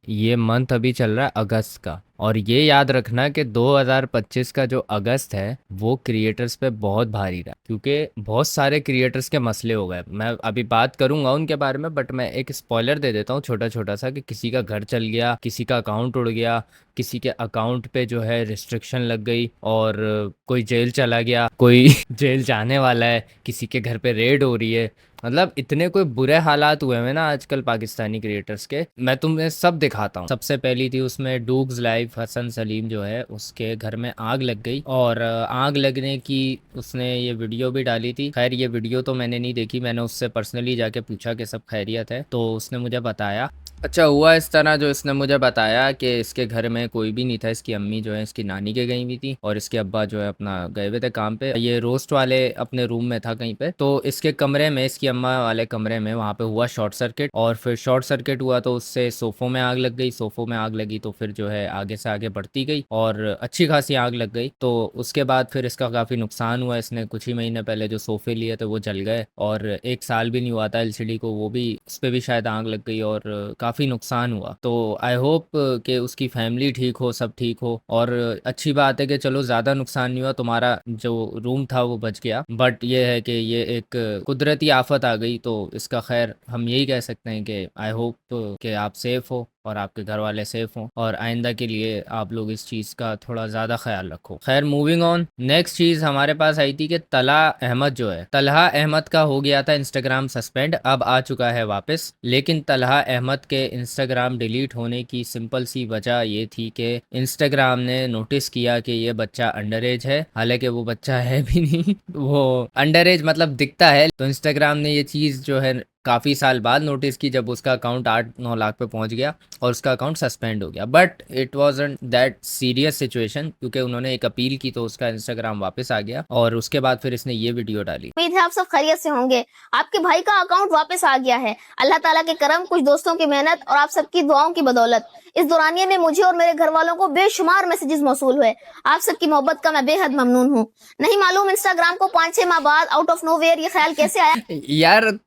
ये मंथ अभी चल रहा है अगस्त का, और ये याद रखना कि 2025 का जो अगस्त है वो क्रिएटर्स पे बहुत भारी रहा, क्योंकि बहुत सारे क्रिएटर्स के मसले हो गए। मैं अभी बात करूंगा उनके बारे में, बट मैं एक स्पॉइलर दे देता हूँ छोटा छोटा सा, कि किसी का घर चल गया, किसी का अकाउंट उड़ गया, किसी के अकाउंट पे जो है रिस्ट्रिक्शन लग गई, और कोई जेल चला गया, कोई जेल जाने वाला है, किसी के घर पे रेड हो रही है। मतलब इतने कोई बुरे हालात हुए हैं ना आजकल पाकिस्तानी क्रिएटर्स के, मैं तुम्हें सब दिखाता हूँ। सबसे पहली थी उसमें डूग्स लाइफ, हसन सलीम जो है उसके घर में आग लग गई, और आग लगने की उसने ये वीडियो भी डाली थी। खैर ये वीडियो तो मैंने नहीं देखी, मैंने उससे पर्सनली जाके पूछा कि सब खैरियत है, तो उसने मुझे बताया। अच्छा हुआ इस तरह, जो इसने मुझे बताया कि इसके घर में कोई भी नहीं था, इसकी अम्मी जो है इसकी नानी के गई हुई थी, और इसके अब्बा जो है अपना गए हुए थे काम पे। ये रोस्ट वाले अपने रूम में था कहीं पे, तो इसके कमरे में, इसकी अम्मा वाले कमरे में वहाँ पे हुआ शॉर्ट सर्किट, और फिर शॉर्ट सर्किट हुआ तो उससे सोफ़ों में आग लग गई। सोफ़ों में आग लगी तो फिर जो है आगे से आगे बढ़ती गई और अच्छी खासी आग लग गई। तो उसके बाद फिर इसका काफ़ी नुकसान हुआ। इसने कुछ ही महीने पहले जो सोफ़े लिए थे वो जल गए, और 1 साल भी नहीं हुआ था एलसीडी को, वो भी, उस पे भी शायद आग लग गई, और काफ़ी नुकसान हुआ। तो आई होप कि उसकी फैमिली ठीक हो, सब ठीक हो। और अच्छी बात है कि चलो ज़्यादा नुकसान नहीं हुआ, तुम्हारा जो रूम था वो बच गया। बट ये है कि ये एक कुदरती आफत आ गई, तो इसका खैर हम यही कह सकते हैं कि आई होप कि आप सेफ़ हो और आपके घर वाले सेफ़ हों, और आइंदा के लिए आप लोग इस चीज़ का थोड़ा ज़्यादा ख्याल रखो। खैर मूविंग ऑन, नेक्स्ट चीज़ हमारे पास आई थी कि तलहा अहमद जो है, तलहा अहमद का हो गया था इंस्टाग्राम सस्पेंड, अब आ चुका है वापस। लेकिन तलहा अहमद के इंस्टाग्राम डिलीट होने की सिंपल सी वजह ये थी कि इंस्टाग्राम ने नोटिस किया कि ये बच्चा अंडर एज है, हालांकि वो बच्चा है भी नहीं वो अंडर एज मतलब दिखता है। तो इंस्टाग्राम ने ये चीज़ जो है काफ़ी साल बाद नोटिस की, जब उसका अकाउंट 8-9 लाख पे पहुंच गया और उसका अकाउंट सस्पेंड हो गया। But it wasn't that serious situation, क्योंकि उन्होंने एक अपील की तो उसका इंस्टाग्राम वापस आ गया, और उसके बाद फिर इसने ये वीडियो डाली। उम्मीद है आप सब खैरियत से होंगे। आपके भाई का अकाउंट वापस आ गया है, अल्लाह ताला के करम, कुछ दोस्तों की मेहनत और आप सबकी दुआओं की बदौलत। इस दौरानिये में मुझे और मेरे घर वालों को बेशुमार मैसेजेस मौसूल हुए। आप सबकी मोहब्बत का मैं बेहद ममनून हूँ। नहीं मालूम इंस्टाग्राम को 5-6 माह बाद आउट ऑफ नोवेयर ये ख्याल कैसे आया। यार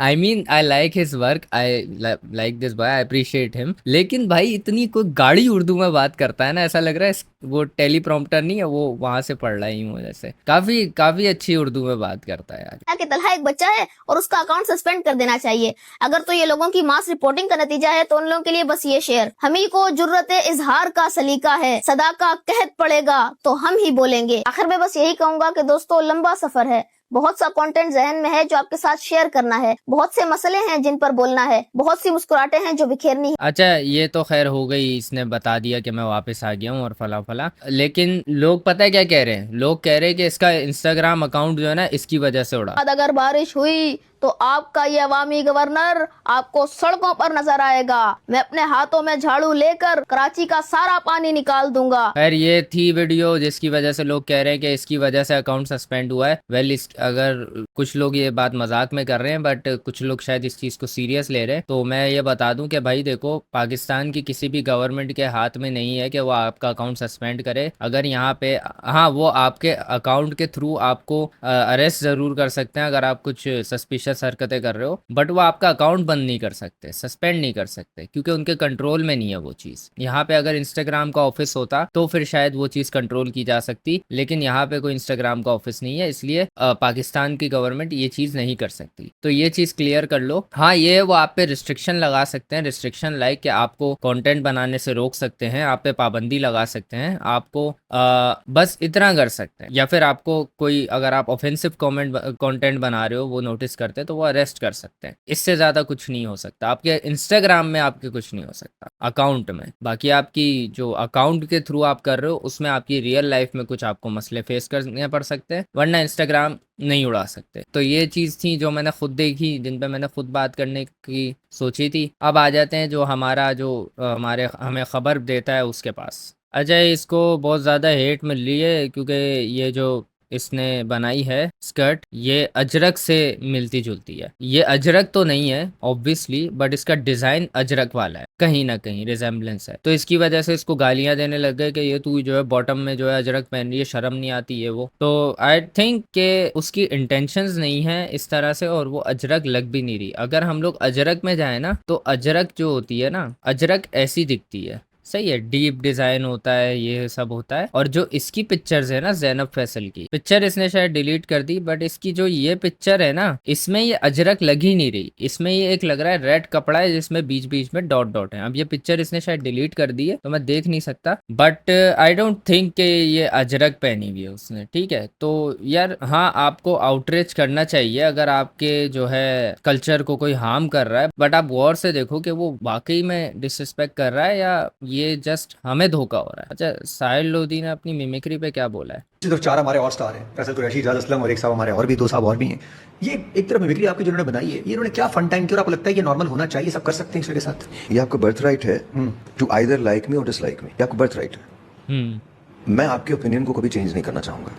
I mean I like his work, I like this boy, I appreciate him. लेकिन भाई इतनी कोई गाड़ी उर्दू में बात करता है ना, ऐसा लग रहा है वो टेली प्रॉम्प्टर नहीं है, वो वहां से पढ़ रहा ही हूँ। जैसे काफी काफी अच्छी उर्दू में बात करता है यार। कि तलहा एक बच्चा है और उसका अकाउंट सस्पेंड कर देना चाहिए। अगर तो ये लोगों की मास रिपोर्टिंग का नतीजा है तो उन लोगों के लिए बस ये शेर, हम ही को जुर्रत इजहार का सलीका है, सदा का कहत पड़ेगा तो हम ही बोलेंगे। आखिर में बस यही कहूंगा कि दोस्तों लंबा सफर है, बहुत सा कंटेंट जहन में है जो आपके साथ शेयर करना है, बहुत से मसले हैं जिन पर बोलना है, बहुत सी मुस्कुराहटें हैं जो बिखेरनी है। अच्छा ये तो खैर हो गई, इसने बता दिया कि मैं वापस आ गया हूँ और फला फला। लेकिन लोग पता है क्या कह रहे हैं, लोग कह रहे हैं कि इसका इंस्टाग्राम अकाउंट जो है ना इसकी वजह से उड़ा। अगर बारिश हुई तो आपका ये अवामी गवर्नर आपको सड़कों पर नजर आएगा। मैं अपने हाथों में झाड़ू लेकर कराची का सारा पानी निकाल दूंगा। खैर ये थी वीडियो जिसकी वजह से लोग कह रहे हैं कि इसकी वजह से अकाउंट सस्पेंड हुआ है। वेल अगर कुछ लोग ये बात मजाक में कर रहे हैं, बट कुछ लोग शायद इस चीज़ को सीरियस ले रहे हैं, तो मैं ये बता दूं कि भाई देखो, पाकिस्तान की किसी भी गवर्नमेंट के हाथ में नहीं है कि वो आपका अकाउंट सस्पेंड करे। अगर यहाँ पे, हाँ, वो आपके अकाउंट के थ्रू आपको अरेस्ट ज़रूर कर सकते हैं अगर आप कुछ सस्पिशियस हरकतें कर रहे हो, बट वो आपका अकाउंट बंद नहीं कर सकते, सस्पेंड नहीं कर सकते, क्योंकि उनके कंट्रोल में नहीं है वो चीज़। यहाँ पे अगर इंस्टाग्राम का ऑफिस होता तो फिर शायद वो चीज़ कंट्रोल की जा सकती, लेकिन यहाँ पे कोई इंस्टाग्राम का ऑफिस नहीं है, इसलिए पाकिस्तान की गवर्नमेंट ये चीज़ नहीं कर सकती। तो ये चीज़ क्लियर कर लो। हाँ, ये वो आप पे रिस्ट्रिक्शन लगा सकते हैं, रिस्ट्रिक्शन लाइक कि आपको कंटेंट बनाने से रोक सकते हैं, आप पे पाबंदी लगा सकते हैं, आपको बस इतना कर सकते हैं। या फिर आपको कोई, अगर आप ऑफेंसिव कंटेंट बना रहे हो वो नोटिस करते हैं तो वो अरेस्ट कर सकते हैं। इससे ज़्यादा कुछ नहीं हो सकता आपके इंस्टाग्राम में, आपके कुछ नहीं हो सकता अकाउंट में। बाकी आपकी जो अकाउंट के थ्रू आप कर रहे हो उसमें आपकी रियल लाइफ में कुछ आपको मसले फेस करने पड़ सकते हैं, वरना इंस्टाग्राम नहीं उड़ा सकते। तो ये चीज़ थी जो मैंने खुद देखी, जिन पे मैंने खुद बात करने की सोची थी। अब आ जाते हैं जो हमारा, जो हमें खबर देता है उसके पास। अजय, इसको बहुत ज़्यादा हेट मिल रही है क्योंकि ये जो इसने बनाई है स्कर्ट, ये अजरक से मिलती जुलती है। ये अजरक तो नहीं है ऑब्वियसली, बट इसका डिजाइन अजरक वाला है, कहीं ना कहीं रिजेम्बलेंस है। तो इसकी वजह से इसको गालियां देने लग गए कि ये तू जो है बॉटम में जो है अजरक पहन रही है, शर्म नहीं आती है वो। तो आई थिंक कि उसकी इंटेंशंस नहीं है इस तरह से, और वो अजरक लग भी नहीं रही। अगर हम लोग अजरक में जाए ना, तो अजरक जो होती है ना, अजरक ऐसी दिखती है, सही है, डीप डिजाइन होता है, ये सब होता है। और जो इसकी पिक्चर्स है ना, ज़ैनब फैसल की पिक्चर इसने शायद डिलीट कर दी, बट इसकी जो ये पिक्चर है ना, इसमें ये अजरक लग ही नहीं रही। इसमें ये एक लग रहा है रेड कपड़ा है जिसमें बीच बीच में डॉट डॉट है। अब ये पिक्चर इसने शायद डिलीट कर दी है तो मैं देख नहीं सकता, बट आई डोंट थिंक कि ये अजरक पहनी हुई है उसने, ठीक है। तो यार हाँ, आपको आउटरीच करना चाहिए अगर आपके जो है कल्चर को कोई हार्म कर रहा है, बट आप गौर से देखो कि वो वाकई में डिसरिस्पेक्ट कर रहा है या ये जस्ट हमें धोखा हो रहा है। अच्छा, साहिल लोधी ने अपनी मिमिक्री पे क्या बोला है? सिर्फ 4 हमारे और स्टार हैं, फैसल कुरैशी, इजाज असलम और एक साहब हमारे और भी 2 साहब और भी हैं। ये एक तरफ मिमिक्री आपकी जिन्होंने बनाई है, ये इन्होंने क्या फन टाइम किया और आपको लगता है ये नॉर्मल होना चाहिए, सब कर सकते हैं इसके साथ? ये आपका बर्थ राइट है टू आइदर लाइक मी और डिसलाइक मी, ये आपका बर्थ राइट है। मैं आपके ओपिनियन को कभी चेंज नहीं करना चाहूंगा।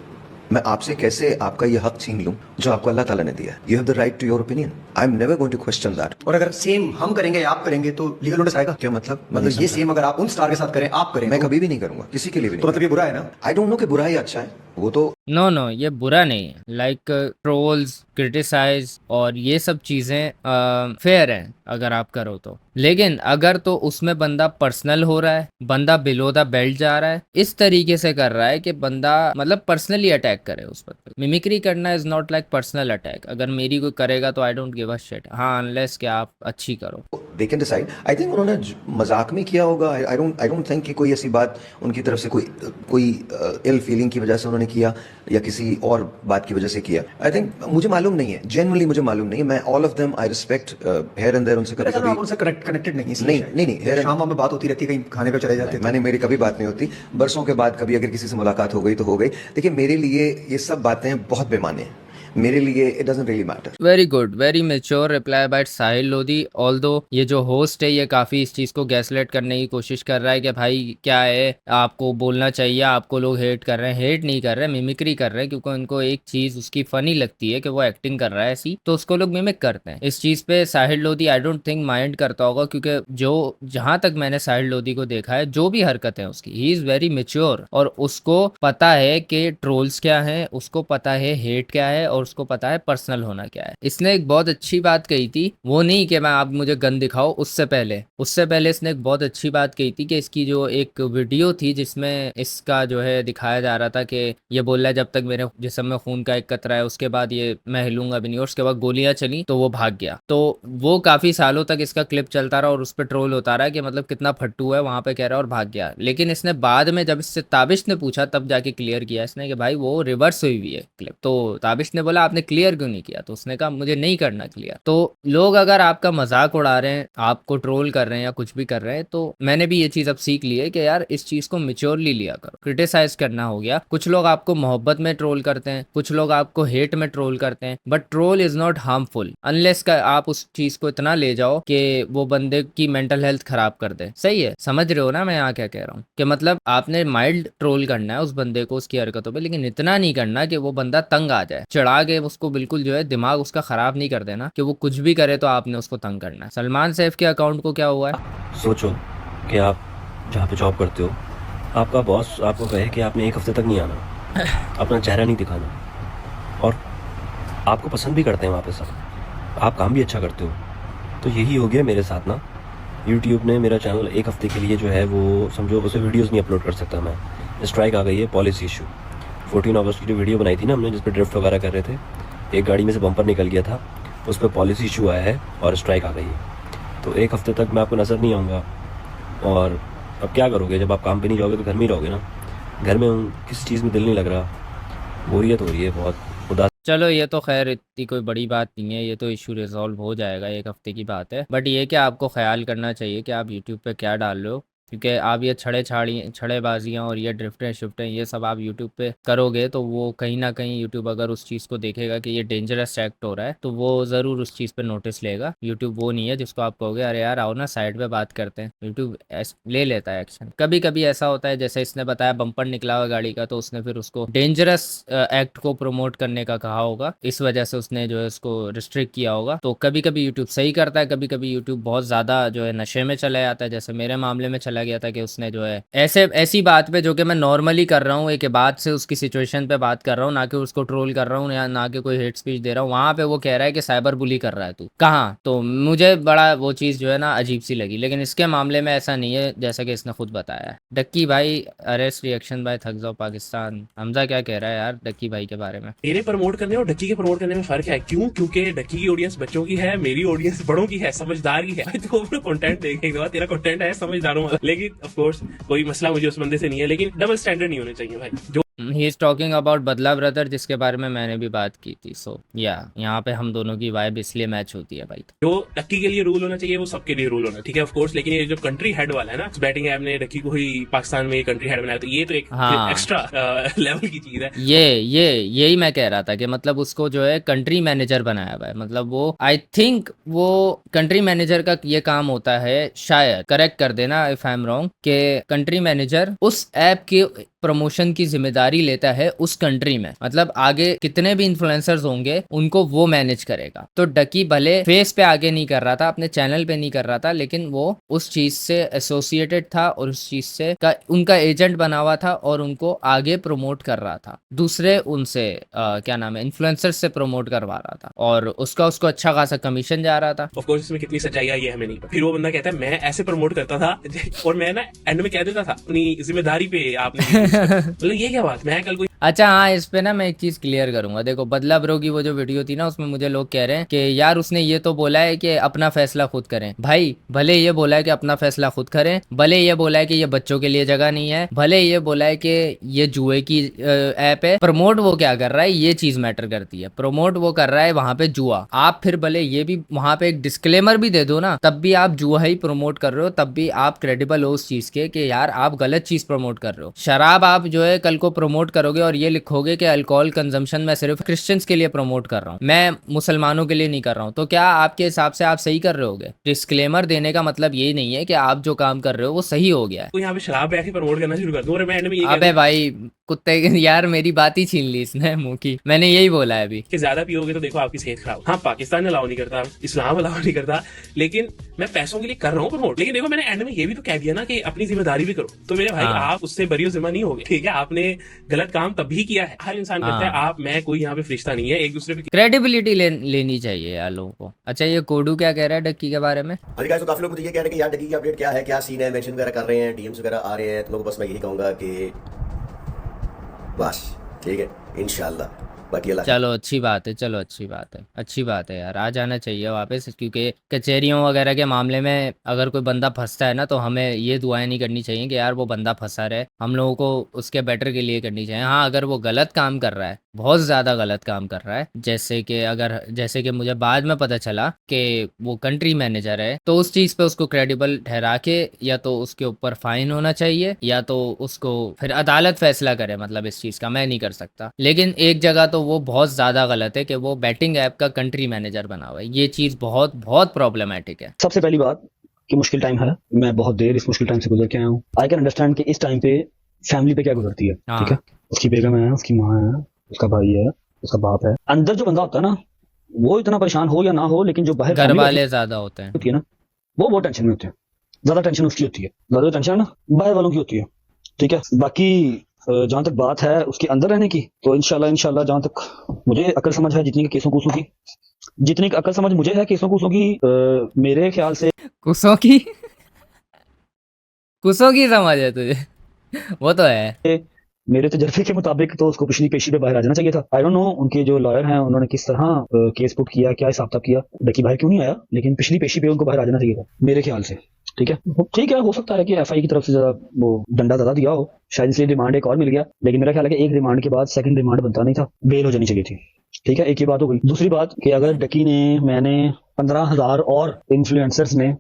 मैं आपसे कैसे आपका ये हक छीन लूं जो आपको अल्लाह ताला ने दिया है। You have the right to your opinion, I am never going to question that. और अगर सेम हम करेंगे या आप करेंगे तो लीगल नोटिस आएगा? क्या मतलब? मतलब ये सेम अगर आप उन स्टार के साथ करें, आप करें, मैं तो कभी भी नहीं करूंगा, किसी के लिए भी तो नहीं। मतलब ये बुरा है ना? आई डोंट नो कि बुरा है या अच्छा है, वो तो नो नो, ये बुरा नहीं है। लाइक ट्रोल्स, क्रिटिसाइज और ये सब चीज़ें फेयर हैं अगर आप करो तो। लेकिन अगर तो उसमें बंदा पर्सनल हो रहा है, बंदा बिलो द बेल्ट जा रहा है, इस तरीके से कर रहा है कि बंदा मतलब पर्सनली अटैक करे उस पर। मिमिक्री करना is not like personal attack. अगर मेरी कोई करेगा तो I don't give a shit, हाँ, अनलेस कि आप अच्छी करो। They can decide. I think उन्होंने मजाक में किया होगा। आई डोंट थिंक कि कोई ऐसी बात उनकी तरफ से कोई इल फीलिंग की वजह से उन्होंने किया या किसी और बात की वजह से किया। आई थिंक मुझे मालूम नहीं है, जेन्युइनली मुझे मालूम नहीं है। मैं all of them I respect here and there, उनसे कभी आप कभी उनसे कनेक्टेड नहीं, नहीं here शाम में बात होती रहती है, कहीं खाने पे चले जाते हैं। मैंने मेरी कभी बात नहीं होती। बरसों के बाद कभी अगर किसी से मुलाकात हो गई तो हो गई। देखिए मेरे लिए ये सब बातें बहुत बेमाने हैं, मेरे लिए it doesn't really matter. Very good, very mature reply by Sahil Lodhi. Although ये जो होस्ट है ये काफ़ी इस चीज़ को गैसलाइट करने की कोशिश कर रहा है कि भाई क्या है, आपको बोलना चाहिए, आपको लोग हेट कर रहे हैं। हेट नहीं कर रहे हैं, मिमिक्री कर रहे हैं, क्योंकि उनको एक चीज़ उसकी फ़नी लगती है कि वो एक्टिंग कर रहा है ऐसी, तो उसको लोग मिमिक करते हैं। इस चीज़ पे Sahil Lodhi I don't think mind करता होगा, क्योंकि जो जहाँ तक मैंने साहिल लोधी को देखा है, जो भी हरकतें उसकी, ही इज़ वेरी मेच्योर और उसको पता है कि ट्रोल्स क्या है, उसको पता है हेट क्या है, और उसको पता है पर्सनल होना क्या है। इसने एक बहुत अच्छी बात कही थी, वो नहीं कि मैं आप मुझे गन दिखाओ, उससे पहले इसने एक बहुत अच्छी बात कही थी कि इसकी जो एक वीडियो थी जिसमें इसका जो है दिखाया जा रहा था कि ये बोल रहा है जब तक मेरे जिस्म में खून का एक कतरा है उसके बाद ये मैं हिलूंगा भी नहीं, और उसके बाद गोलियां चली तो वो भाग गया। तो वो काफी सालों तक इसका क्लिप चलता रहा और उस पर ट्रोल होता रहा कि मतलब कितना फट्टू है, वहां पे कह रहा है और भाग गया। लेकिन इसने बाद में जब इससे ताबिश ने पूछा तब जाके क्लियर किया इसने कि भाई वो रिवर्स हुई हुई है क्लिप। तो ताबिश ने बोला आपने क्लियर क्यों नहीं किया, तो उसने कहा मुझे नहीं करना क्लियर। तो लोग अगर आपका मजाक उड़ा रहे हैं, आपको ट्रोल कर रहे हैं या कुछ भी कर रहे हैं, तो मैंने भी ये चीज अब सीख ली है कि यार इस चीज को मेच्योरली लिया करो। क्रिटिसाइज करना हो गया, कुछ लोग आपको मोहब्बत में ट्रोल करते हैं, कुछ लोग आपको हेट में ट्रोल करते हैं, but troll is not harmful unless का आप उस चीज को इतना ले जाओ कि वो बंदे की मेंटल हेल्थ खराब कर दे। सही है, समझ रहे हो ना मैं यहाँ क्या कह रहा हूँ? कि मतलब आपने माइल्ड ट्रोल करना है उस बंदे को उसकी हरकतों पे, लेकिन इतना नहीं करना कि वो बंदा तंग आ जाए, चढ़ा के उसको बिल्कुल जो है दिमाग उसका खराब नहीं कर देना कि वो कुछ भी करे तो आपने उसको तंग करना है। सलमान सैफ के अकाउंट को क्या हुआ है? सोचो कि आप जहाँ पे जॉब करते हो, आपका बॉस आपको कहे कि आपने 1 हफ्ते तक नहीं आना, अपना चेहरा नहीं दिखाना, और आपको पसंद भी करते हैं वहाँ पे सब, आप काम भी अच्छा करते हो। तो यही हो गया मेरे साथ ना। यूट्यूब ने मेरा चैनल 1 हफ्ते के लिए जो है वो समझो उसे वीडियोस नहीं अपलोड कर सकता मैं। स्ट्राइक आ गई है, पॉलिसी इशू। 14 अगस्त की जो वीडियो बनाई थी ना हमने, जिस पर ड्रिफ्ट वगैरह कर रहे थे, एक गाड़ी में से बम्पर निकल गया था, उस पर पॉलिसी इशू आया है और स्ट्राइक आ गई है। तो 1 हफ्ते तक मैं आपको नज़र नहीं आऊँगा। और अब क्या करोगे, जब आप काम पे नहीं जाओगे तो घर में ही रहोगे ना। घर में हूँ, किसी चीज़ में दिल नहीं लग रहा, बोरियत हो रही है बहुत, उदास। चलो ये तो खैर इतनी कोई बड़ी बात नहीं है, ये तो इशू रिजॉल्व हो जाएगा, 1 हफ्ते की बात है। बट ये कि आपको ख्याल करना चाहिए कि आप यूट्यूब पे क्या डाल रहे हो, क्योंकि आप ये छड़ेबाजियाँ और ये ड्रिफ्टें शिफ्टें ये सब आप यूट्यूब पे करोगे तो वो कहीं ना कहीं यूट्यूब अगर उस चीज़ को देखेगा कि ये डेंजरस एक्ट हो रहा है तो वो ज़रूर उस चीज़ पे नोटिस लेगा। यूट्यूब वो नहीं है जिसको आप कहोगे अरे यार आओ ना साइड पे बात करते हैं, यूट्यूब ले लेता है एक्शन। कभी कभी ऐसा होता है जैसे इसने बताया बम्पर निकला हुआ गाड़ी का, तो उसने फिर उसको डेंजरस एक्ट को प्रमोट करने का कहा होगा, इस वजह से उसने जो है उसको रिस्ट्रिक्ट किया होगा। तो कभी कभी यूट्यूब सही करता है, कभी कभी यूट्यूब बहुत ज़्यादा जो है नशे में चला जाता है, जैसे मेरे मामले में चला गया था कि उसने जो है ऐसी बात पे जो कि मैं नॉर्मली कर रहा हूँ, एक बात से उसकी सिचुएशन पे बात कर रहा हूँ, ना कि उसको ट्रोल कर रहा हूँ या ना कि कोई हेट स्पीच दे रहा हूँ, वहाँ पे वो कह रहा है कि साइबर बुली कर रहा है तू कहाँ। तो मुझे बड़ा वो चीज़ जो है ना अजीब सी लगी, लेकिन इसके मामले में ऐसा नहीं है जैसा कि इसने खुद बताया है। डक्की भाई arrest reaction by thugs of Pakistan. Hamza क्या कह रहा है यार डक्की भाई के बारे में? मेरे प्रमोट करने और डक्की के प्रमोट करने में फर्क है। क्यों? क्योंकि डक्की की ऑडियंस बच्चों की है, मेरी ऑडियंस बड़ों की है, समझदार की है। तो अपना कंटेंट देखेगा, तेरा कंटेंट है समझदारों वाला। लेकिन ऑफ कोर्स कोई मसला मुझे उस बंदे से नहीं है, लेकिन डबल स्टैंडर्ड नहीं होने चाहिए भाई। जो ही इज टॉकिंग अबाउट बदला ब्रदर, जिसके बारे में मैंने भी बात की थी। सो यहाँ पे हम दोनों की वाइब इसलिए मैच होती है भाई। जो डक्की के लिए रूल होना चाहिए वो सबके लिए रूल होना, ठीक है ऑफ कोर्स। लेकिन ये जो कंट्री हेड वाला है ना, बैटिंग ऐप ने डक्की को ही पाकिस्तान में कंट्री हेड बनाया, तो ये तो एक हाँ। एक्स्ट्रा लेवल की चीज है। यही मैं कह रहा था कि मतलब उसको जो है कंट्री मैनेजर बनाया हुआ है। मतलब वो आई थिंक वो कंट्री मैनेजर का ये काम होता है, शायद करेक्ट कर देना इफ आई एम रॉन्ग, कि कंट्री मैनेजर उस ऐप के प्रमोशन की जिम्मेदारी लेता है उस कंट्री में। मतलब आगे कितने भी इन्फ्लुएंसर्स होंगे उनको वो मैनेज करेगा। तो डकी भले फेस पे आगे नहीं कर रहा था, अपने चैनल पे नहीं कर रहा था, लेकिन वो उस चीज से एसोसिएटेड था और उस चीज से उनका एजेंट बना हुआ था और उनको आगे प्रमोट कर रहा था, दूसरे उनसे क्या नाम है इन्फ्लुएंसर्स से प्रमोट करवा रहा था और उसको अच्छा खासा कमीशन जा रहा था। ऑफ कोर्स इसमें कितनी सच्चाई है ये हमें नहीं पता। फिर वो बंदा कहता है मैं ऐसे प्रमोट करता था और मैं ना एंड में कह देता था अपनी जिम्मेदारी पे आपने मतलब ये क्या बात। मैं कल कोई अच्छा हाँ, इस पे ना मैं एक चीज क्लियर करूंगा। देखो बदला ब्रो की वो जो वीडियो थी ना, उसमें मुझे लोग कह रहे हैं कि यार उसने ये तो बोला है कि अपना फैसला खुद करें। भाई भले ये बोला है कि अपना फैसला खुद करें, भले ये बोला है कि ये बच्चों के लिए जगह नहीं है, भले ये बोला है कि ये जुए की ऐप है, प्रमोट वो क्या कर रहा है ये चीज मैटर करती है। प्रमोट वो कर रहा है वहां पे जुआ। आप फिर भले ये भी वहां पे एक डिस्क्लेमर भी दे दो ना, तब भी आप जुआ ही प्रमोट कर रहे हो, तब भी आप क्रेडिबल हो उस चीज के कि यार आप गलत चीज प्रमोट कर रहे हो। शराब आप जो है कल को प्रमोट करोगे और ये लिखोगे कि अल्कोहल कंजम्पशन मैं सिर्फ क्रिश्चियंस के लिए प्रमोट कर रहा हूँ, मैं मुसलमानों के लिए नहीं कर रहा हूँ, तो क्या आपके हिसाब से आप सही कर रहे होगे? डिस्क्लेमर देने का मतलब यही नहीं है कि आप जो काम कर रहे हो वो सही हो गया है। तो यहाँ पे शराब पे आके प्रमोट करना शुरू कर दूं और मैं एंड में ये अबे भाई कुत्ते यार मेरी बात ही छीन ली इसने मुंह की। मैंने यही बोला है अभी कि ज्यादा पियोगे तो देखो आपकी सेहत खराब। हाँ पाकिस्तान अलाउ नहीं करता, इस्लाम अलाउ नहीं करता, लेकिन मैं पैसों के लिए कर रहा हूँ प्रमोट। लेकिन देखो मैंने एंड में ये भी तो कह दिया ना कि अपनी जिम्मेदारी भी करो। तो मेरे भाई आप उससे बरी जिम्मा नहीं होगे, ठीक है। आपने गलत काम तब भी किया है, हर इंसान करता है। आप मैं कोई यहाँ पे फरिश्ता नहीं है, एक दूसरे पे क्रेडिबिलिटी लेनी चाहिए यार लोगों को। अच्छा ये कोडू क्या कह रहा है डक्की के बारे में? गाइस तो काफी लोग मुझे ये कह रहे हैं कि यार डक्की की अपडेट क्या है, क्या सीन है, मेंशन वगैरह कर रहे हैं, डीएम्स वगैरह आ रहे हैं। तुम लोगों को बस मैं यही कहूंगा कि बस ठीक है इंशाल्लाह। बाकी अल्लाह चलो अच्छी बात है, चलो अच्छी बात है यार, आ जाना चाहिए वापस। क्योंकि कचहरियों वगैरह के मामले में अगर कोई बंदा फंसता है ना, तो हमें ये दुआएं नहीं करनी चाहिए कि यार वो बंदा फंसा रहे, हम लोगों को उसके बेटर के लिए करनी चाहिए। हाँ अगर वो गलत काम कर रहा है, बहुत ज़्यादा गलत काम कर रहा है, जैसे कि मुझे बाद में पता चला कि वो कंट्री मैनेजर है, तो उस चीज़ पे उसको क्रेडिबल ठहरा के या तो उसके ऊपर फाइन होना चाहिए या तो उसको फिर अदालत फैसला करे। मतलब इस चीज़ का मैं नहीं कर सकता, लेकिन एक जगह तो वो बहुत ज़्यादा गलत है कि वो बैटिंग ऐप का कंट्री मैनेजर बना हुआ है। ये चीज़ बहुत बहुत प्रॉब्लमेटिक है। सबसे पहली बात कि मुश्किल टाइम है, मैं बहुत देर इस मुश्किल टाइम से गुजर के आया हूँ। आई कैन अंडरस्टैंड कि इस टाइम पे फैमिली पे क्या गुजरती है, ठीक है। उसकी बेगम है, उसकी माँ है, उसका भाई है, उसका बाप है। अंदर जो बंदा होता है ना, वो इतना परेशान हो या ना हो, लेकिन जो बाहर घर वाले ज्यादा होते हैं होती है ना, वो बहुत टेंशन में होते हैं। ज्यादा टेंशन उसकी होती है, ज्यादा टेंशन ना बाहर वालों की होती है, ठीक है। बाकी जहां तक बात है उसके अंदर रहने की, तो इंशाल्लाह जहां तक मुझे अकल समझ है, जितनी केसों कुसों की, जितनी अकल समझ मुझे है केसों कुसों की, मेरे ख्याल से कुसों की समझ है तुझे? वो तो है। मेरे तजर्बे के मुताबिक तो उसको पिछली पेशी पे बाहर आ जाना चाहिए था। आई डोंट नो उनके जो लॉयर हैं उन्होंने किस तरह केस पुट किया, क्या हिसाब किताब किया, डकी बाहर क्यों नहीं आया, लेकिन पिछली पेशी पे उनको बाहर आ जाना चाहिए था मेरे ख्याल से, ठीक है। हो सकता है कि एफआई की तरफ से जरा वो डंडा ज्यादा दिया हो, शायद इसलिए रिमांड एक और मिल गया, लेकिन मेरा ख्याल है कि एक रिमांड के बाद सेकंड रिमांड बनता नहीं था, बेल हो जानी चाहिए थी, ठीक है। एक ही बात हो गई। दूसरी बात कि अगर डकी ने, मैंने 15,000 और इन्फ्लुएंसर्स ने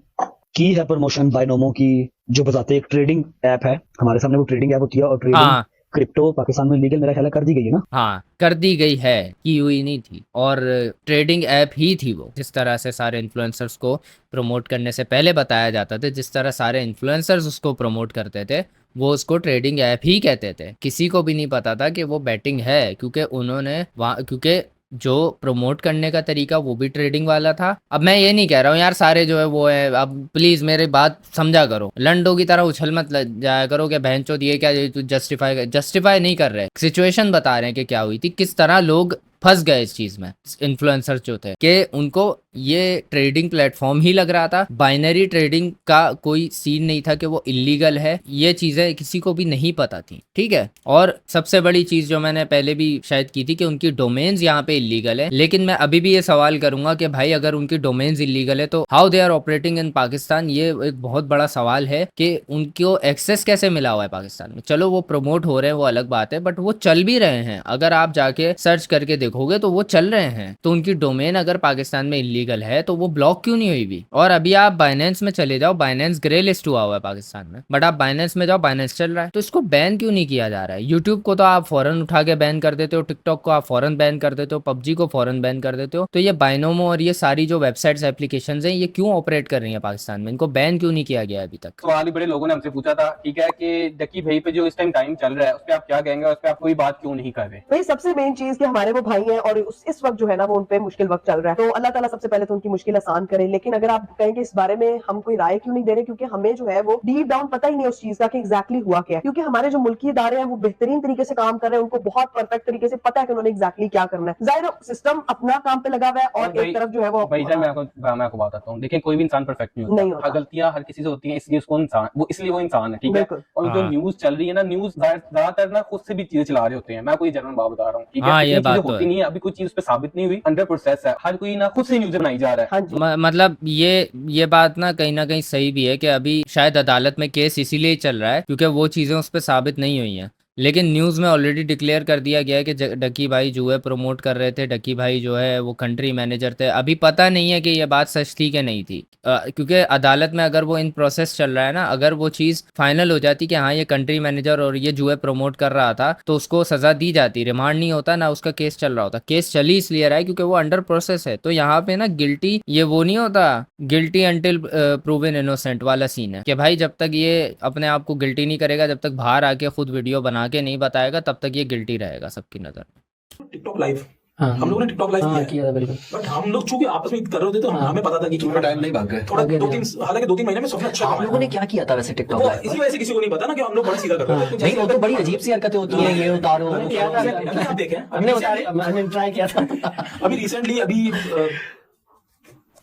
की है प्रमोशन बायनोमो की, जो बताते एक ट्रेडिंग ऐप है, हमारे सामने वो ट्रेडिंग ऐप होती है, और ट्रेडिंग हाँ क्रिप्टो पाकिस्तान में लीगल मेरा ख्याल है कर दी गई है ना। हाँ कर दी गई है, की हुई नहीं थी। और ट्रेडिंग ऐप ही थी वो, जिस तरह से सारे इन्फ्लुएंसर्स को प्रमोट करने से पहले बताया जाता था, जिस तरह सारे इन्फ्लुएंसर्स उसको प्रमोट करते थे, वो उसको ट्रेडिंग ऐप ही कहते थे। किसी को भी नहीं पता था कि वो बैटिंग है, क्योंकि उन्होंने वहाँ, क्योंकि जो प्रमोट करने का तरीका वो भी ट्रेडिंग वाला था। अब मैं ये नहीं कह रहा हूँ यार सारे जो है वो है, अब प्लीज मेरी बात समझा करो, लंडो की तरह उछल मत जाया करो कि बहनचोद ये क्या, तू जस्टिफाई नहीं कर रहे, सिचुएशन बता रहे हैं कि क्या हुई थी, किस तरह लोग फंस गए इस चीज में। इन्फ्लुएंसर जो थे कि उनको ये ट्रेडिंग प्लेटफॉर्म ही लग रहा था, बाइनरी ट्रेडिंग का कोई सीन नहीं था कि वो इलीगल है, ये चीजें किसी को भी नहीं पता थी, ठीक है। और सबसे बड़ी चीज जो मैंने पहले भी शायद की थी कि उनकी डोमेन्स यहाँ पे इलीगल है, लेकिन मैं अभी भी ये सवाल करूंगा कि भाई अगर उनकी डोमेन्स इलीगल है तो how they are operating in Pakistan, ये एक बहुत बड़ा सवाल है कि उनको एक्सेस कैसे मिला हुआ है पाकिस्तान में। चलो वो प्रमोट हो रहे हैं वो अलग बात है, बट वो चल भी रहे हैं, अगर आप जाके सर्च करके देखोगे तो वो चल रहे हैं। तो उनकी डोमेन अगर पाकिस्तान में इलीगल है तो वो ब्लॉक क्यों नहीं हुई भी। और अभी आप बाइनेंस में चले जाओ, बाइनेंस ग्रे लिस्ट हुआ हुआ है पाकिस्तान में, बट आप बाइनेंस में जाओ, बाइनेंस चल रहा है, तो इसको बैन क्यों नहीं किया जा रहा है। यूट्यूब को तो आप फौरन उठा के बैन कर देते हो, टिकटॉक को आप फौरन बैन कर देते हो, पबजी को फौरन बैन कर देते हो, तो ये बाइनोमो और ये सारी जो वेबसाइट्स एप्लीकेशंस हैं ये क्यों ऑपरेट कर रही है पाकिस्तान में, इनको बैन क्यों नहीं किया गया अभी तक। सवाल ही बड़े लोगों ने हमसे पूछा था, ठीक है, कि डकी भाई पे जो इस टाइम टाइम चल रहा है उस पर आप क्या कहेंगे, उस पर आप कोई बात क्यों नहीं कर रहे। भाई सबसे मेन चीज कि हमारे वो भाई हैं और इस वक्त जो है ना वो उन पे मुश्किल वक्त चल रहा है, तो अल्लाह ताला सबसे पहले तो उनकी मुश्किल आसान करे। लेकिन अगर आप कहेंगे इस बारे में हम कोई राय क्यों नहीं दे रहे, क्योंकि हमें जो है वो डीप डाउन पता ही नहीं उस चीज का कि एग्जैक्टली हुआ क्या है। क्योंकि हमारे जो मुल्की इदारे हैं वो बेहतरीन तरीके से काम कर रहे हैं, उनको बहुत परफेक्ट तरीके से पता है कि उन्होंने एग्जैक्टली क्या करना है। जाहिर सिस्टम अपना काम पे लगा हुआ है और एक तरफ जो है वो भाई मैं आपको बताता हूँ, देखिए कोई भी इंसान परफेक्ट नहीं होता, गलतियां हर किसी से होती हैं, इसलिए उसको इंसान इसलिए वो इंसान है, ठीक है। और जो न्यूज चल रही है ना, न्यूज ज्यादातर ना खुद से भी चीजें चला रहे होते हैं, मैं कोई जनरल बात बता रहा हूँ, ठीक है। ये बात होती नहीं है, अभी कोई चीज पे साबित नहीं हुई, अंडर प्रोसेस है, हर कोई ना खुद से न्यूज बनाई जा रहा है। मतलब ये बात ना कहीं सही भी है कि अभी शायद अदालत में केस इसीलिए चल रहा है क्योंकि वो चीज़ें उस पर साबित नहीं हुई हैं, लेकिन न्यूज़ में ऑलरेडी डिक्लेयर कर दिया गया है कि डकी भाई जुए प्रमोट कर रहे थे, डकी भाई जो है वो कंट्री मैनेजर थे। अभी पता नहीं है कि ये बात सच थी कि नहीं थी, क्योंकि अदालत में अगर वो इन प्रोसेस चल रहा है ना, अगर वो चीज़ फाइनल हो जाती कि हाँ ये कंट्री मैनेजर और ये जुए प्रमोट कर रहा था तो उसको सज़ा दी जाती, रिमांड नहीं होता ना, उसका केस चल रहा होता। केस चली इसलिए रहा है क्योंकि वो अंडर प्रोसेस है। तो यहाँ पे ना गिल्टी, ये वो नहीं होता गिल्टी अंटिल प्रूवन इनोसेंट वाला सीन है कि भाई जब तक ये अपने आप को गिल्टी नहीं करेगा, जब तक बाहर आके खुद वीडियो बना के नहीं बताएगा, तब तक ये गिल्टी रहेगा सबकी नजर में। टिकटॉक लाइव हम लोगों ने टिकटॉक लाइव किया था, बिल्कुल, बट हम लोग चूंकि आपस में कर रहे थे तो हमें पता था कि थोड़ा टाइम नहीं भाग गए, थोड़ा हालांकि 2-3 महीने में सबने अच्छा आप लोगों ने क्या किया था वैसे टिकटॉक लाइव? इसी वजह से किसी को नहीं पता ना कि हम लोग बड़ा सीधा कर रहे थे। नहीं, वो तो बड़ी अजीब सी हरकतें होती हैं, ये उतारो आप देखें, हमने ट्राई किया था अभी रिसेंटली, अभी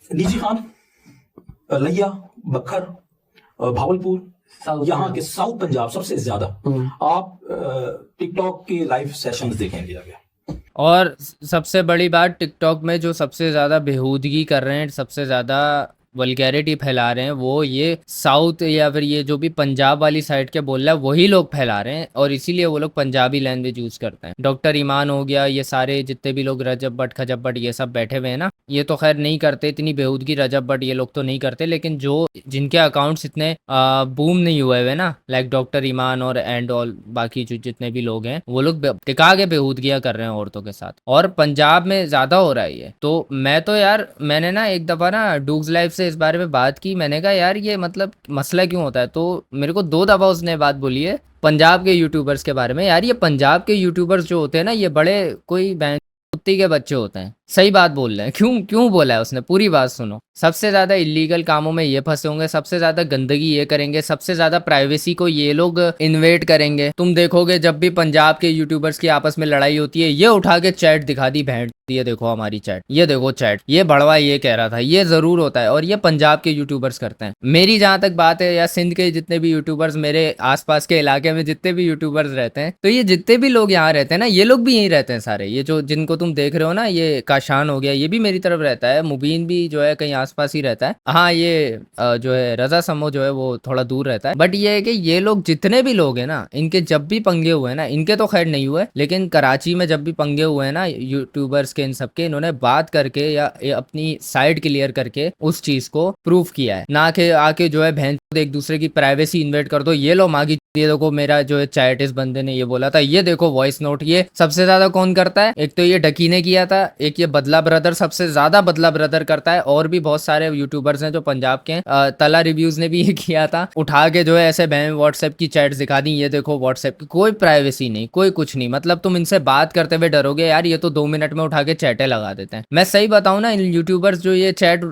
निजी खान, लिया, बखर, भावलपुर, यहाँ के साउथ पंजाब सबसे ज्यादा आप टिकटॉक के लाइव सेशंस देखेंगे जाके। और सबसे बड़ी बात, टिकटॉक में जो सबसे ज़्यादा बेहूदगी कर रहे हैं, सबसे ज़्यादा वल्गैरिटी फैला रहे हैं, वो ये साउथ या फिर ये जो भी पंजाब वाली साइड के बोल रहा है वही लोग फैला रहे हैं, और इसीलिए वो लोग पंजाबी लैंग्वेज यूज़ करते हैं। डॉक्टर ईमान हो गया, ये सारे जितने भी लोग रजब भट्ट, खजब भट्ट, ये सब बैठे हुए हैं ना, ये तो खैर नहीं करते इतनी बेहूदगी, रजब भट्ट ये लोग तो नहीं करते, लेकिन जो जिनके अकाउंट्स इतने बूम नहीं हुए हुए ना, लाइक डॉक्टर ईमान और एंड ऑल, बाकी जो जितने भी लोग हैं वो लोग टिका के बेहूदगियाँ कर रहे हैं औरतों के साथ, और पंजाब में ज़्यादा हो रहा है ये। तो मैं तो यार, मैंने ना एक दफ़ा ना डूग्स लाइफ से इस बारे में बात की, मैंने कहा यार ये मतलब मसला क्यों होता है, तो मेरे को 2 दफ़ा उसने बात बोली है पंजाब के यूट्यूबर्स के बारे में। यार ये पंजाब के यूट्यूबर्स जो होते हैं ना, ये बड़े कोई कुत्ती के बच्चे होते हैं, सही बात बोल रहे हैं। क्यों बोला है उसने, पूरी बात सुनो। सबसे ज़्यादा इलीगल कामों में ये फंसे होंगे, सबसे ज़्यादा गंदगी ये करेंगे, सबसे ज़्यादा प्राइवेसी को ये लोग इन्वेट करेंगे। तुम देखोगे जब भी पंजाब के यूट्यूबर्स की आपस में लड़ाई होती है, ये उठा के चैट दिखा दी, भेंट ये देखो हमारी चैट, ये देखो चैट, ये बड़वा ये कह रहा था, ये ज़रूर होता है, और ये पंजाब के यूट्यूबर्स करते हैं। मेरी जहाँ तक बात है, या सिंध के जितने भी यूट्यूबर्स, मेरे आसपास के इलाके में जितने भी यूट्यूबर्स रहते हैं, तो ये जितने भी लोग यहाँ रहते हैं ना, ये लोग भी यहीं रहते हैं सारे। ये जो जिनको तुम देख रहे हो ना, ये काशान हो गया, ये भी मेरी तरफ रहता है, मुबीन भी जो है कहीं आसपास ही रहता है, हाँ ये जो है रजा समो जो है वो थोड़ा दूर रहता है। बट ये है कि ये लोग जितने भी लोग हैं ना, इनके जब भी पंगे हुए हैं ना, इनके तो खैर नहीं हुए, लेकिन कराची में जब भी पंगे हुए हैं ना यूट्यूबर्स के, इन सबके, इन्होंने बात करके या अपनी साइड क्लियर करके उस चीज को प्रूफ किया है, ना कि आके जो है एक दूसरे की प्राइवेसी इन्वेट कर दो, ये लो मांगी, ये देखो मेरा जो है चैट इस बंदे ने ये बोला था, ये देखो वॉइस नोट। ये सबसे ज्यादा कौन करता है? एक तो ये डकी ने किया था, एक ये बदला ब्रदर, सबसे ज्यादा बदला ब्रदर करता है, और भी बहुत सारे यूट्यूबर्स हैं जो पंजाब के हैं। तला रिव्यूज ने भी ये किया था, उठा के जो है ऐसे बहन व्हाट्सएप की चैट्स दिखा दी, ये देखो व्हाट्सएप की कोई प्राइवेसी नहीं, कोई कुछ नहीं। मतलब तुम इनसे बात करते हुए डरोगे यार, ये तो 2 मिनट में उठा के चैटें लगा देते हैं। मैं सही बताऊं ना, इन यूट्यूबर्स जो ये चैट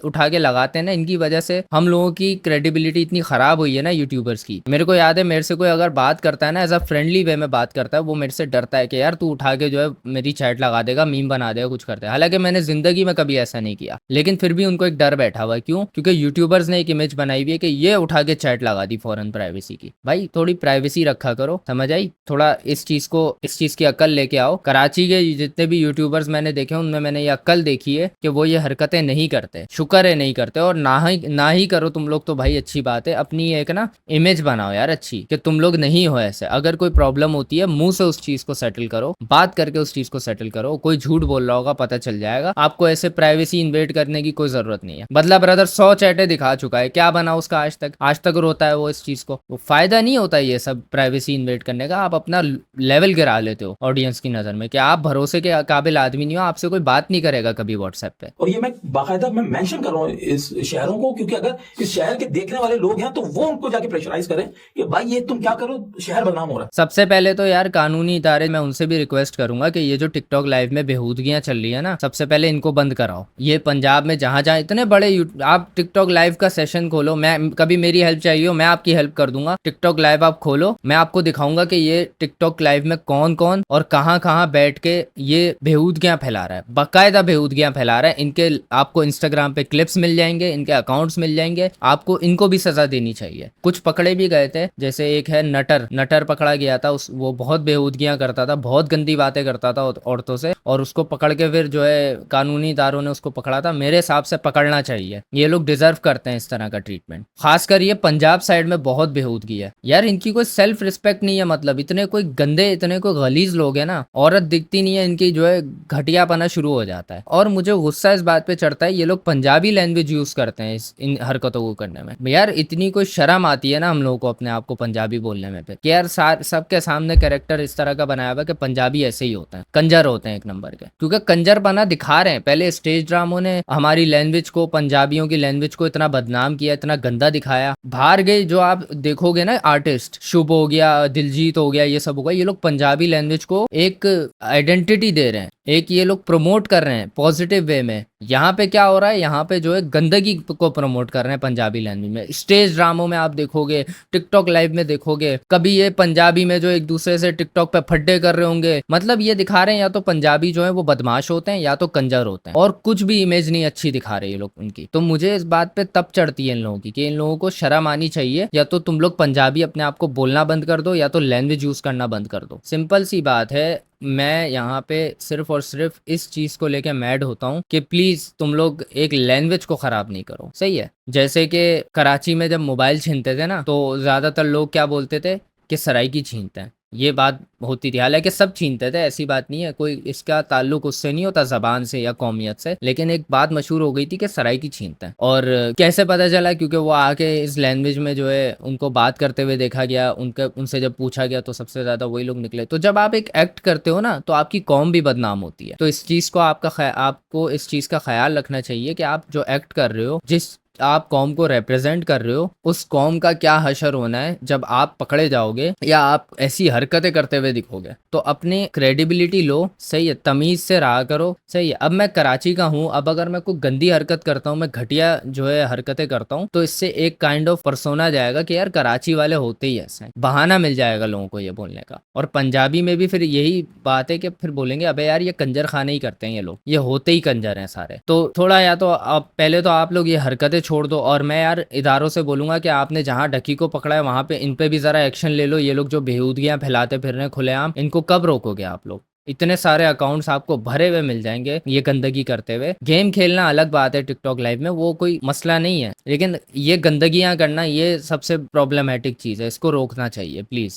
उठा के लगाते हैं ना, इनकी वजह से हम लोगों की क्रेडिबिलिटी इतनी खराब हुई है ना यूट्यूबर्स की। मेरे को याद है, मेरे से कोई अगर बात करता है ना, एज अ फ्रेंडली वे में बात करता है, वो मेरे से डरता है कि यार तू उठा के जो है मेरी चैट लगा देगा, मीम बना देगा, कुछ करता है। हालांकि मैंने जिंदगी में कभी ऐसा नहीं किया, लेकिन फिर भी उनको एक डर बैठा हुआ है। क्यों? क्योंकि यूट्यूबर्स ने एक इमेज बनाई हुई है कि ये उठा के चैट लगा दी फौरन प्राइवेसी की। भाई थोड़ी प्राइवेसी रखा करो, समझ आई? थोड़ा इस चीज की अक्ल लेके आओ। कराची के जितने भी यूट्यूबर्स मैंने देखे उनमें मैंने ये अक्ल देखी है कि वो ये हरकतें नहीं करते। शुक्र है नहीं करते, और ना ही करो तुम लोग तो भाई अच्छी बात है। अपनी एक ना इमेज बनाओ यार अच्छी, कि तुम लोग नहीं हो ऐसे। अगर कोई प्रॉब्लम होती है मुंह से उस चीज को सेटल करो, बात करके उस चीज को सेटल करो। कोई झूठ बोल रहा होगा पता चल जाएगा। आपको ऐसे प्राइवेसी इन्वेट करने की कोई जरूरत नहीं है। बदला ब्रदर 100 चैटें दिखा चुका है, क्या बना उसका आज तक रोता है वो इस चीज को। वो फायदा नहीं होता ये सब प्राइवेसी इन्वेट करने का। आप अपना लेवल गिरा लेते हो ऑडियंस की नजर में कि आप भरोसे के काबिल आदमी नहीं हो, आपसे कोई बात नहीं करेगा कभी व्हाट्सएप पे। और ये मैं बाकायदा मैं मेंशन कर रहा हूँ इस शहरों को, क्योंकि अगर इस शहर के देखने वाले लोग हैं तो वो उनको जाके प्रेशराइज करें कि भाई ये तुम क्या करो, शहर बदनाम हो रहा है। सबसे पहले तो यार कानूनी इदारे, मैं उनसे भी रिक्वेस्ट करूंगा कि ये जो टिकटॉक लाइव में बेहूदगियां चल रही है ना, सबसे पहले इनको बंद कराओ। ये पंजाब में जहां जहां इतने बड़े आप टिकटॉक लाइव का सेशन खोलो, मैं कभी मेरी हेल्प चाहिए हो मैं आपकी हेल्प कर दूंगा। टिकटॉक लाइव आप खोलो, मैं आपको दिखाऊंगा कि ये टिकटॉक लाइव में कौन कौन और कहां कहां बैठ के ये बेहूदगियां फैला रहा है, बाकायदा बेहूदगियां फैला रहा है। इनके आपको इंस्टाग्राम पे क्लिप्स मिल जाएंगे, इनके अकाउंट्स मिल जाएंगे, आपको इनको भी सजा देनी चाहिए। कुछ पकड़े भी गए थे, जैसे एक है नटर पकड़ा गया था, वो बहुत बेहूदगियां करता था, बहुत गंदी बातें करता था औरतों से, और उसको पकड़ के फिर जो है कानूनी इदारों ने उसको पकड़ा था। मेरे हिसाब से पकड़ना चाहिए, ये लोग डिजर्व करते हैं इस तरह का ट्रीटमेंट। खासकर ये पंजाब साइड में बहुत बेहूदगी है यार, इनकी कोई सेल्फ रिस्पेक्ट नहीं है। मतलब इतने कोई गंदे, इतने कोई गलीज लोग हैं ना, औरत दिखती नहीं है, इनकी जो है घटियापना शुरू हो जाता है। और मुझे गुस्सा इस बात पे चढ़ता है, ये लोग पंजाबी लैंग्वेज यूज करते हैं इन हरकतों को करने में। यार इतनी कोई शर्म आती है ना हम लोगों को अपने आप को पंजाबी बोलने में पे, कि यार सबके सामने कैरेक्टर इस तरह का बनाया हुआ कि पंजाबी ऐसे ही होते हैं, कंजर होते हैं एक नंबर के। क्योंकि कंजरपना दिखा रहे हैं। पहले स्टेज ड्रामों ने हमारी लैंग्वेज को, पंजाबियों की लैंग्वेज को इतना बदनाम किया, इतना गंदा दिखाया। बाहर गए जो आप देखोगे ना आर्टिस्ट, शुभ हो गया, दिलजीत हो गया, ये सब होगा, ये लोग पंजाबी लैंग्वेज को एक आइडेंटिटी दे रहे हैं, एक ये लोग प्रमोट कर रहे हैं पॉजिटिव वे में। यहाँ पे क्या हो रहा है, यहाँ पे जो है गंदगी को प्रमोट कर रहे हैं पंजाबी लैंग्वेज में। स्टेज ड्रामों में आप देखोगे, टिकटॉक लाइव में देखोगे, कभी ये पंजाबी में जो एक दूसरे से टिकटॉक पे फड्डे कर रहे होंगे। मतलब ये दिखा रहे हैं या तो पंजाबी जो है वो बदमाश होते हैं या तो कंजर होते हैं, और कुछ भी इमेज नहीं अच्छी दिखा रहे ये लोग उनकी। तो मुझे इस बात पे तब चढ़ती है इन लोगों की कि इन लोगों को शर्म आनी चाहिए। या तो तुम लोग पंजाबी अपने आप को बोलना बंद कर दो, या तो लैंग्वेज यूज करना बंद कर दो। सिंपल सी बात है। मैं यहाँ पे सिर्फ और सिर्फ इस चीज को लेके मैड होता हूँ कि प्लीज तुम लोग एक लैंग्वेज को खराब नहीं करो, सही है। जैसे कि कराची में जब मोबाइल छीनते थे ना, तो ज्यादातर लोग क्या बोलते थे कि सराइकी छीनते हैं, ये बात होती थी। हालांकि सब छीनते थे, ऐसी बात नहीं है, कोई इसका ताल्लुक उससे नहीं होता जबान से या कौमियत से, लेकिन एक बात मशहूर हो गई थी कि सराइकी छीनते हैं। और कैसे पता चला? क्योंकि वो आके इस लैंग्वेज में जो है उनको बात करते हुए देखा गया, उनसे जब पूछा गया तो सबसे ज्यादा वही लोग निकले। तो जब आप एक एक्ट करते हो ना, तो आपकी कौम भी बदनाम होती है। तो इस चीज को आपको इस चीज का ख्याल रखना चाहिए कि आप जो एक्ट कर रहे हो, जिस आप कौम को रिप्रेजेंट कर रहे हो, उस कौम का क्या हशर होना है जब आप पकड़े जाओगे या आप ऐसी हरकतें करते हुए दिखोगे। तो अपनी क्रेडिबिलिटी लो, सही है, तमीज से रहा करो, सही है। अब मैं कराची का हूँ, अब अगर मैं कोई गंदी हरकत करता हूँ, मैं घटिया जो है हरकतें करता हूँ, तो इससे एक काइंड ऑफ पर्सोना जाएगा कि यार कराची वाले होते ही ऐसे हैं, बहाना मिल जाएगा लोगों को ये बोलने का। और पंजाबी में भी फिर यही बात है कि फिर बोलेंगे अबे यार ये कंजर खाने ही करते हैं ये लोग, ये होते ही कंजर हैं सारे। तो थोड़ा या तो आप पहले तो आप लोग ये हरकतें छोड़ दो, और मैं यार इदारों से बोलूंगा कि आपने जहां डकी को पकड़ा है वहां पे इन पे भी जरा एक्शन ले लो। ये लोग जो बेहूदगियां फैलाते फिर रहे हैं खुलेआम, इनको कब रोकोगे आप लोग? इतने सारे अकाउंट्स आपको भरे हुए मिल जाएंगे ये गंदगी करते हुए। गेम खेलना अलग बात है टिकटॉक लाइव में, वो कोई मसला नहीं है, लेकिन ये गंदगियां करना ये सबसे प्रॉब्लमेटिक चीज है, इसको रोकना चाहिए प्लीज।